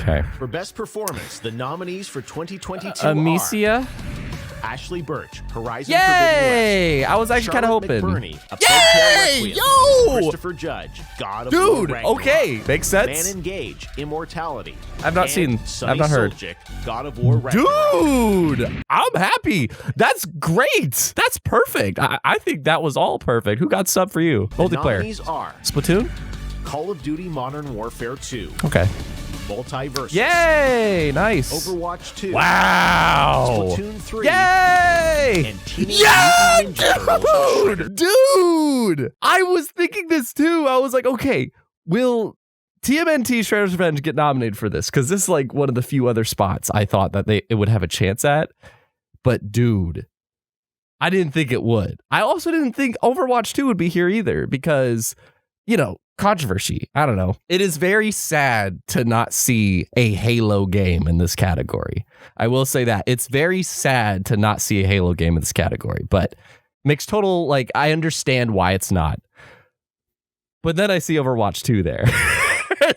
Okay. For Best Performance, the nominees for 2022 Amicia. are Ashley Birch, Horizon Yay! Forbidden West. I was actually kind of Charlotte hoping. McBurney, A Plague Tale Yay! Requiem. Yo! Christopher Judge, God of War Dude, Ragnarok. okay. Makes sense. Man Engage, Immortality. I've not And seen. Sonny I've not heard. Suljic, God of War Ragnarok. Dude, I'm happy. That's great. That's perfect. I think that was all perfect. Who got sub for you? The Multiplayer. nominees are Splatoon? Call of Duty Modern Warfare 2, Okay. Multiverse, Yay! Nice. Overwatch 2, Wow. Splatoon 3, Yay! and Teenage Yeah, Mutant Ninja Turtles. dude! I was thinking this too. I was like, okay, will TMNT Shredder's Revenge get nominated for this? Because this is like one of the few other spots I thought that it would have a chance at. But dude, I didn't think it would. I also didn't think Overwatch 2 would be here either because, you know, controversy. I don't know. It is very sad to not see a Halo game in this category. I will say that. It's very sad to not see a Halo game in this category, but mixed total, like, I understand why it's not. But then I see Overwatch 2 there.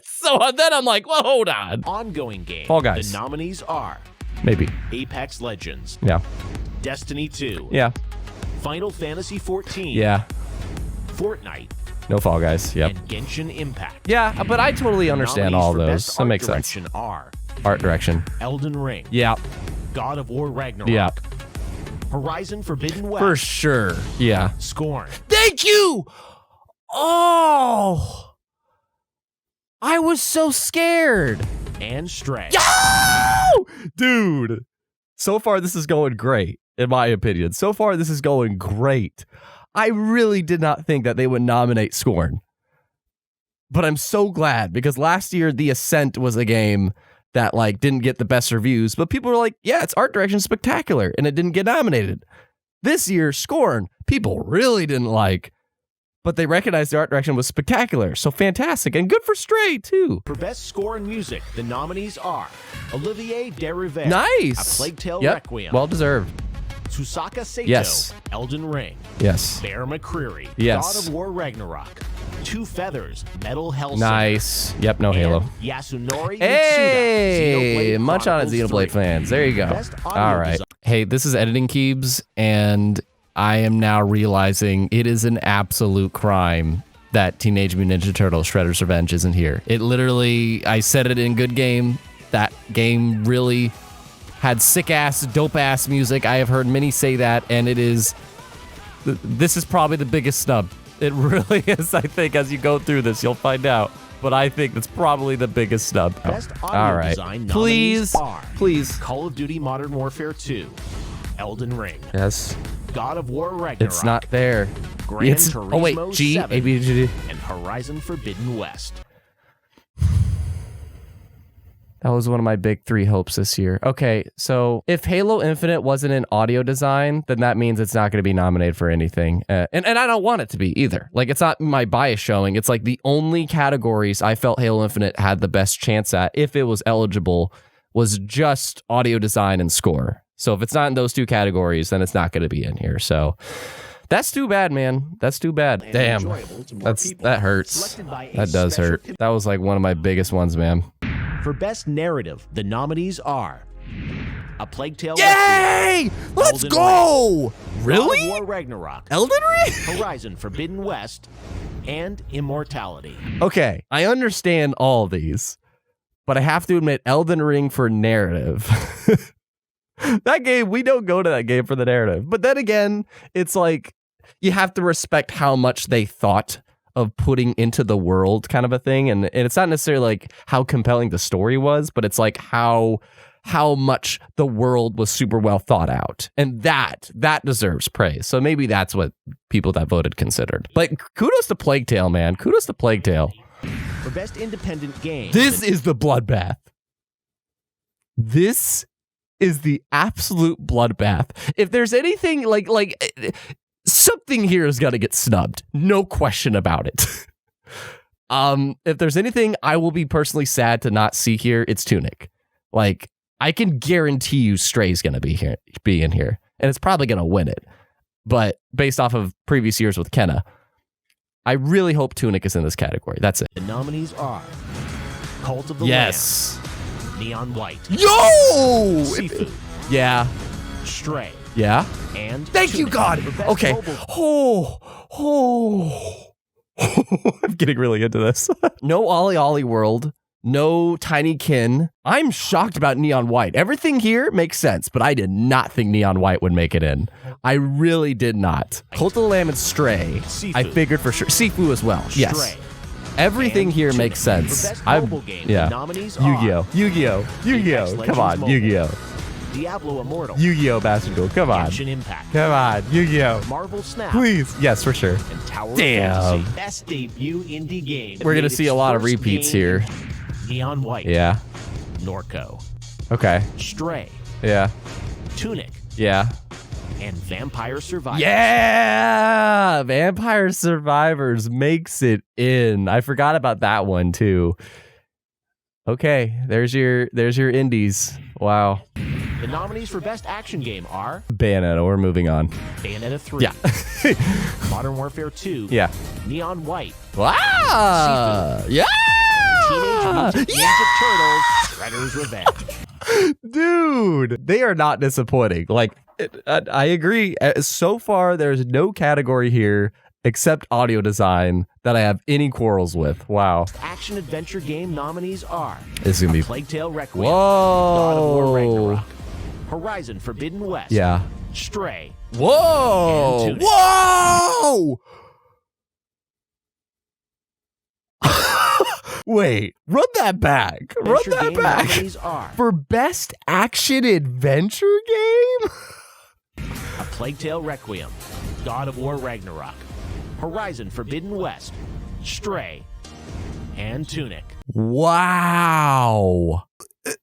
So then I'm like, well, hold on. Ongoing game. Fall Guys. The nominees are Maybe. Apex Legends, Yeah. Destiny 2, Yeah. Final Fantasy 14, Yeah. Fortnite, No Fall Guys. Yep. and Genshin Impact. Yeah, but I totally understand all Nominees for those. Best That Art makes sense. Direction are Art direction. Elden Ring, Yeah. God of War Ragnarok, Yeah. Horizon Forbidden West, For sure. Yeah. Scorn, Thank you. Oh, I was so scared. and Stray. Yo! Dude, so far this is going great, in my opinion. So far this is going great. I really did not think that they would nominate Scorn. But I'm so glad because last year The Ascent was a game that like didn't get the best reviews, but people were like, yeah, its art direction spectacular, and it didn't get nominated. This year, Scorn, people really didn't like, but they recognized the art direction was spectacular. So fantastic, and good for Stray too. For Best Score and Music, the nominees are Olivier Derivet, Nice. A Plague Tale Yep. Requiem, Well deserved. Susaka Sato, Yes. Elden Ring, Yes. Bear McCreary, Yes. God of War Ragnarok, Two Feathers, Metal Hellsinger, Nice. Yep, no Halo. and Yasunori Hey, Mitsuda, Xenoblade much on it, Chronicles Xenoblade 3. fans. There you go. Best audio All right. design. Hey, this is Editing Keebs, and I am now realizing it is an absolute crime that Teenage Mutant Ninja Turtles Shredder's Revenge isn't here. It literally, I said it in Good Game, that game really had sick-ass, dope-ass music. I have heard many say that, and it is, this is probably the biggest snub. It really is, I think, as you go through this, you'll find out. But I think that's probably the biggest snub. Best audio All right. design Please, nominees are please. Call of Duty Modern Warfare 2, Elden Ring, Yes. God of War Ragnarok, It's not there. Gran Turismo oh wait, G, 7, A, B, G, D. and Horizon Forbidden West. That was one of my big three hopes this year. Okay, so if Halo Infinite wasn't in audio design, then that means it's not going to be nominated for anything. And I don't want it to be either. Like, it's not my bias showing. It's like the only categories I felt Halo Infinite had the best chance at, if it was eligible, was just audio design and score. So if it's not in those two categories, then it's not going to be in here. So that's too bad, man. That's too bad. And Damn. enjoyable to more people. That hurts. Selected by a That does special hurt. That was like one of my biggest ones, man. For Best Narrative, the nominees are A Plague Tale Yay! Let's Elden go! Ring, Really? God of War Ragnarok, Elden Ring? Horizon Forbidden West, and Immortality. Okay, I understand all these, but I have to admit, Elden Ring for narrative. That game, we don't go to that game for the narrative. But then again, it's like, you have to respect how much they thought of putting into the world, kind of a thing. And it's not necessarily like how compelling the story was, but it's like how much the world was super well thought out. And that deserves praise. So maybe that's what people that voted considered. But kudos to Plague Tale, man. Kudos to Plague Tale. For Best Independent Game, This is the bloodbath. This is the absolute bloodbath. If there's anything like something here is gonna get snubbed. No question about it. If there's anything I will be personally sad to not see here, it's Tunic. Like, I can guarantee you Stray's gonna be in here. And it's probably gonna win it. But based off of previous years with Kenna, I really hope Tunic is in this category. That's it. the nominees are Cult of the Yes. Lamb, Neon White. Yo! Sifu. Yeah. Stray. Yeah. And Thank you, Tunic God. for best Okay. mobile. I'm getting really into this. No Ollie Ollie World. No Tiny Kin. I'm shocked about Neon White. Everything here makes sense, but I did not think Neon White would make it in. I really did not. Cult of the Lamb and Stray. Sifu. I figured for sure. Sifu as well. Yes. Stray. Everything And here Tunic. makes sense. For best mobile game, the nominees are Yu-Gi-Oh! Yu-Gi-Oh! Yu-Gi-Oh! Apex Come Legends on, Mobile. Yu-Gi-Oh! Diablo Immortal. Yu-Gi-Oh! Basketball. Come on. Genshin Impact. Come on. Yu-Gi-Oh! Marvel Snap. Please. Yes, for sure. And Tower Damn. of Fantasy. Best debut indie game. We're Made gonna see its a lot of first repeats game. here. Neon White. Yeah. Norco. Okay. Stray. Yeah. Tunic. Yeah. And Vampire Survivors. Yeah. Vampire Survivors makes it in. I forgot about that one too. Okay. There's your indies. Wow. The nominees for best action game are Bayonetta. We're moving on. Bayonetta 3. Yeah. Modern Warfare 2. Yeah. Neon White. Wow. Yeah. Teenage Mutant Ninja Turtles. Shredder's Revenge. Dude, they are not disappointing. Like, I agree. So far, there's no category here except audio design that I have any quarrels with. Wow. Action adventure game nominees are It's going to be... Plague Tale Requiem. God of War Whoa. Ragnarok. Horizon Forbidden West. Yeah. Stray. Whoa. And Tunic. Whoa. Wait, run that back. Run Adventure that game back. nominees are For best action adventure game? A Plague Tale Requiem. God of War Ragnarok. Horizon Forbidden West. Stray. And Tunic. Wow.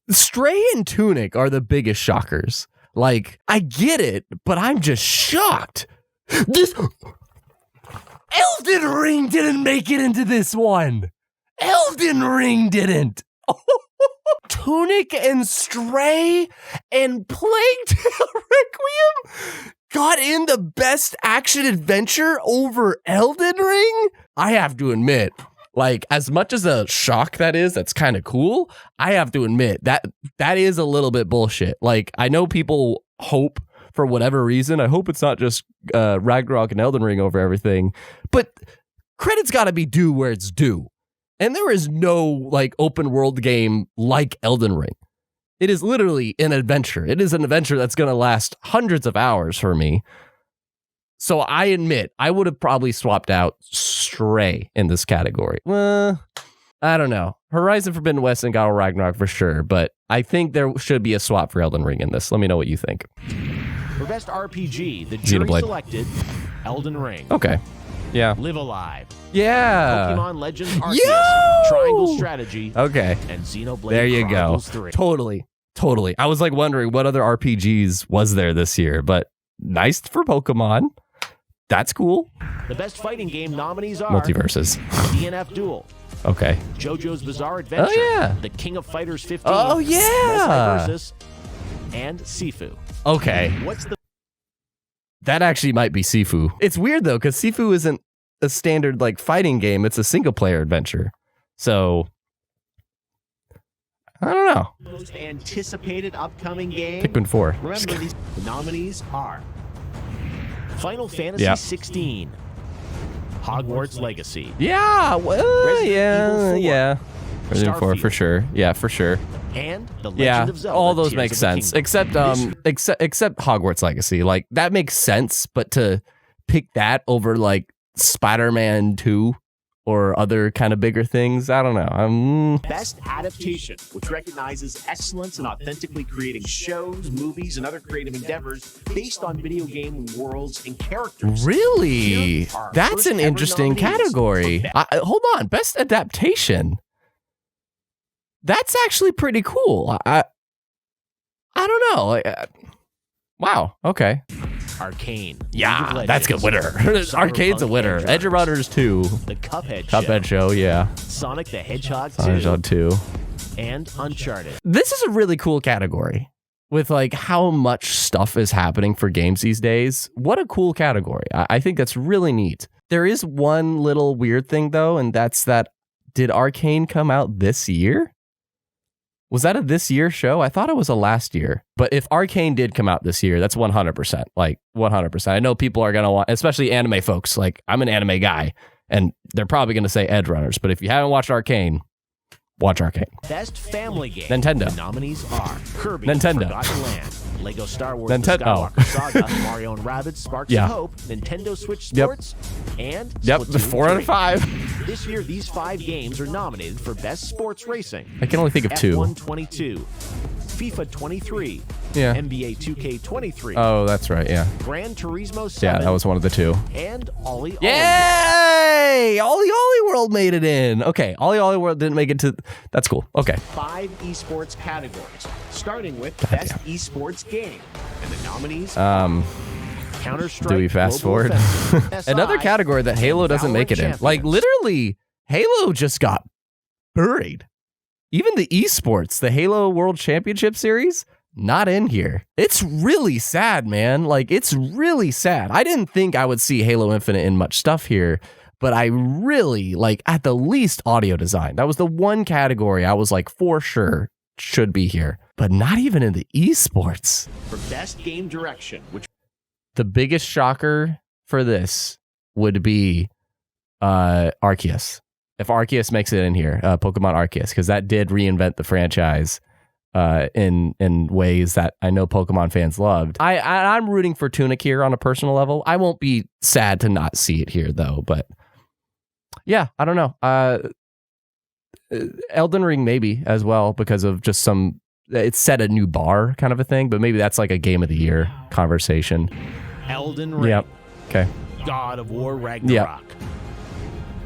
Stray and Tunic are the biggest shockers. Like, I get it, but I'm just shocked. This Elden Ring didn't make it into this one. Elden Ring didn't. Tunic and Stray and Plague Tale Requiem got in the best action adventure over Elden Ring? I have to admit, like, as much as a shock that is, that's kind of cool. I have to admit that is a little bit bullshit. Like, I know people hope for whatever reason. I hope it's not just Ragnarok and Elden Ring over everything, but credit's got to be due where it's due. And there is no like open world game like Elden Ring. It is literally an adventure. It is an adventure that's going to last hundreds of hours for me. So I admit, I would have probably swapped out Stray in this category. I don't know. Horizon Forbidden West and God of Ragnarok for sure, but I think there should be a swap for Elden Ring in this. Let me know what you think. For best RPG, the jury XENOBLADE. selected Elden Ring. Okay. Yeah. Live Alive. Yeah. Pokemon Legends Arceus. Yo! Triangle Strategy. Okay. And Xenoblade There you Chronicles go. 3. Totally. I was like wondering what other RPGs was there this year, but nice for Pokemon. That's cool. The best fighting game nominees are Multiverses. DNF Duel. Okay. JoJo's Bizarre Adventure. Oh, yeah. The King of Fighters 15. Oh, yeah. Multiversus. And Sifu. Okay. What's the That actually might be Sifu. It's weird though, because Sifu isn't a standard like fighting game. It's a single player adventure. So I don't know. most anticipated upcoming game? Pikmin 4. Remember, these nominees are Final Fantasy Yeah. 16, Hogwarts Legacy, Yeah. Well, Resident Evil 4. yeah. Resident 4 for Starfield. sure. Yeah, for sure. and The Legend Yeah, of Zelda. all those Tears make of the sense, Kingdom. except Hogwarts Legacy. Like that makes sense, but to pick that over like Spider-Man 2 or other kind of bigger things, I don't know. Best Adaptation, which recognizes excellence in authentically creating shows, movies, and other creative endeavors based on video game worlds and characters. Really, Here are that's first an ever interesting nominees category. for Hold on, best adaptation. That's actually pretty cool. I don't know. Wow. Okay. Arcane. League Yeah, of that's a good winner. Legends, Arcade's a Cyberpunk winner. Edge Edge of Runners 2. The Cuphead, Cuphead Show, yeah. Sonic the Hedgehog 2, Sonic 2. and Uncharted. This is a really cool category with like how much stuff is happening for games these days. What a cool category. I think that's really neat. There is one little weird thing though, and that's that did Arcane come out this year? Was that a this year show? I thought it was a last year. But if Arcane did come out this year, that's 100%. Like 100%. I know people are going to want, especially anime folks. Like I'm an anime guy, and they're probably going to say Edge Runners. But if you haven't watched Arcane, watch Arcane. Best family game. Nintendo. The nominees are Kirby, Nintendo. Forgotten Land, Lego Star Wars, Nintendo. The Skywalker Saga, Mario and Rabbids, Sparks of Hope, Nintendo Switch Sports, and Splatoon 4 out of 3. 5. This year, these 5 games are nominated for Best Sports Racing. I can only think of 2. F1 22, FIFA 23, Yeah. NBA 2K 23. Oh, that's right. Yeah. Gran Turismo 7. Yeah, that was one of the 2. And Ollie. Yay! Ollie World made it in. Okay, Ollie World didn't make it to. That's cool. Okay. 5 esports categories, starting with Best Esports Game. And the nominees Counter-Strike, Do we fast Global forward? Offensive, Another SI, category that Halo doesn't Valorant make it in. Champions. Like literally, Halo just got buried. Even the esports, the Halo World Championship Series, not in here. It's really sad, man. Like it's really sad. I didn't think I would see Halo Infinite in much stuff here, but I really like at the least audio design. That was the one category I was like for sure should be here, but not even in the esports. For Best Game Direction, which The biggest shocker for this would be Arceus. If Arceus makes it in here, Pokemon Arceus, because that did reinvent the franchise in ways that I know Pokemon fans loved. I'm rooting for Tunic here on a personal level. I won't be sad to not see it here though, but yeah, I don't know. Elden Ring maybe as well because of just it set a new bar kind of a thing, but maybe that's like a game of the year conversation. Elden Ring. Yep. Okay. God of War Ragnarok.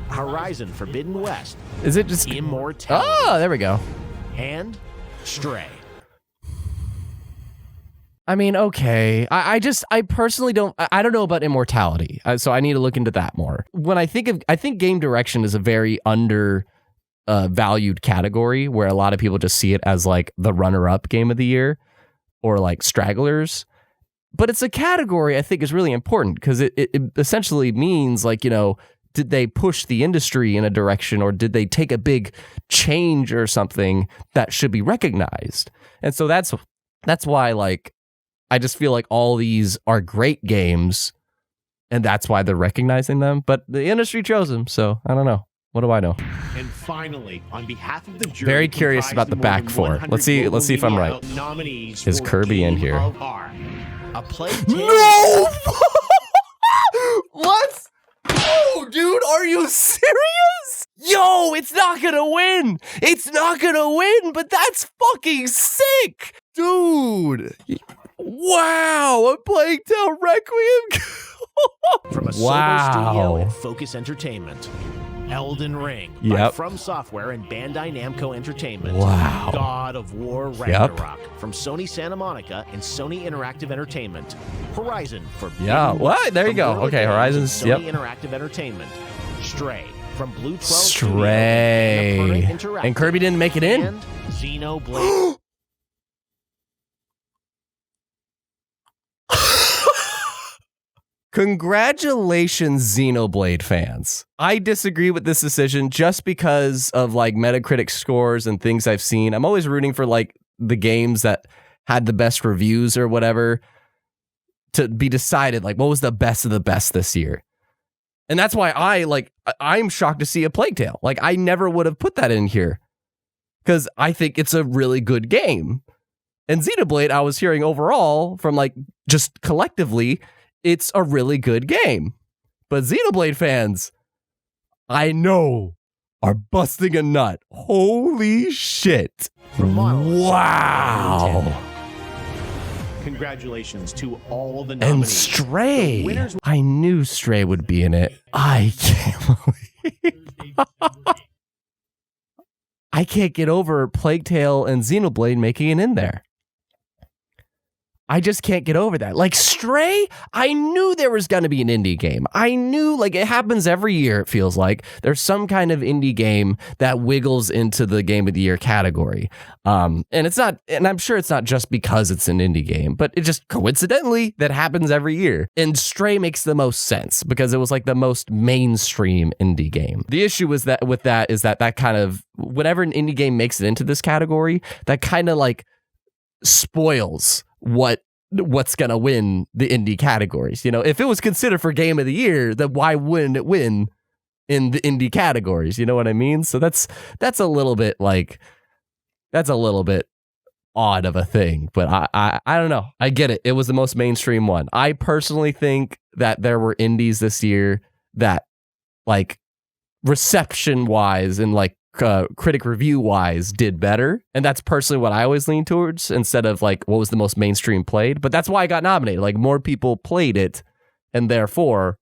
Horizon Forbidden West. Is it just Immortality. Oh, there we go. And Stray. I mean, okay. I personally don't know about Immortality, so I need to look into that more. When I think game direction is a very valued category where a lot of people just see it as like the runner-up game of the year or like stragglers. But it's a category I think is really important because it essentially means like, you know, did they push the industry in a direction or did they take a big change or something that should be recognized? And so that's why like I just feel like all these are great games and that's why they're recognizing them. But the industry chose them, so I don't know. What do I know? And finally, on behalf of the jury, Very curious about the back four. Let's see if I'm right. Nominees Is for Kirby in Game here? of Art. A Plague Tale. No! What? Oh, dude, are you serious? Yo, it's not gonna win. It's not gonna win, but that's fucking sick. Dude. Wow, A Plague Tale Requiem. From a solo studio and Focus Entertainment. Elden Ring by From Software and Bandai Namco Entertainment. Wow. God of War Ragnarok from Sony Santa Monica and Sony Interactive Entertainment. Horizon for What? There you go. Okay, Horizon's Sony Interactive Entertainment. Stray from Blue 12 Stray. Studios And Kirby didn't make it in. And Xenoblade. Congratulations, Xenoblade fans. I disagree with this decision just because of like Metacritic scores and things I've seen. I'm always rooting for like the games that had the best reviews or whatever to be decided like what was the best of the best this year. And that's why I'm shocked to see A Plague Tale. Like I never would have put that in here because I think it's a really good game. And Xenoblade, I was hearing overall from like just collectively, it's a really good game. But Xenoblade fans, I know, are busting a nut. Holy shit. Wow. Congratulations to all the And nominees. Stray. I knew Stray would be in it. I can't believe. I can't get over Plague Tale and Xenoblade making it in there. I just can't get over that. Like Stray, I knew there was going to be an indie game. I knew, like, it happens every year, it feels like. There's some kind of indie game that wiggles into the Game of the Year category. And it's not, and I'm sure it's not just because it's an indie game, but it just coincidentally that happens every year. And Stray makes the most sense because it was like the most mainstream indie game. The issue is that with that is that kind of, whenever an indie game makes it into this category, that kind of like spoils what's gonna win the indie categories. You know, if it was considered for Game of the Year, then why wouldn't it win in the indie categories? You know what I mean? So that's a little bit odd of a thing, but I don't know. I get it. It was the most mainstream one. I personally think that there were indies this year that, like, reception wise and like critic review wise did better, and that's personally what I always lean towards instead of like what was the most mainstream played. But that's why I got nominated. Like, more people played it and therefore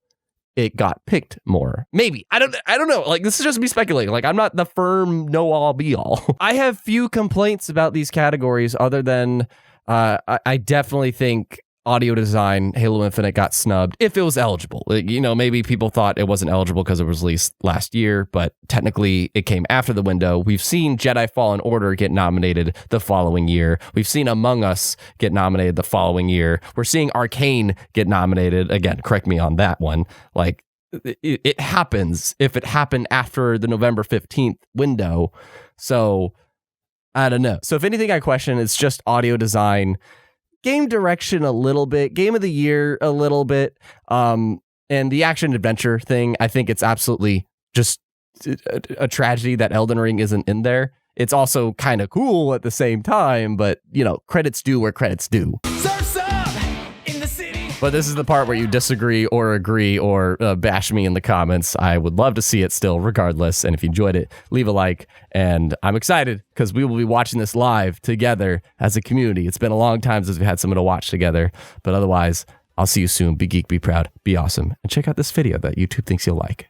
it got picked more. Maybe. I don't know. Like, this is just me speculating. Like, I'm not the firm know all be all. I have few complaints about these categories other than I definitely think audio design, Halo Infinite got snubbed if it was eligible. Like, you know, maybe people thought it wasn't eligible because it was released last year, but technically it came after the window. We've seen Jedi Fallen Order get nominated the following year. We've seen Among Us get nominated the following year. We're seeing Arcane get nominated. Again, correct me on that one. Like, it happens if it happened after the November 15th window. So I don't know. So if anything I question, it's just audio design, game direction a little bit, Game of the Year a little bit, and the action adventure thing. I think it's absolutely just a tragedy that Elden Ring isn't in there. It's also kind of cool at the same time, but, you know, credits due where credits due. Surf's up in the city. But this is the part where you disagree or agree or bash me in the comments. I would love to see it still, regardless. And if you enjoyed it, leave a like. And I'm excited because we will be watching this live together as a community. It's been a long time since we've had someone to watch together. But otherwise, I'll see you soon. Be geek, be proud, be awesome. And check out this video that YouTube thinks you'll like.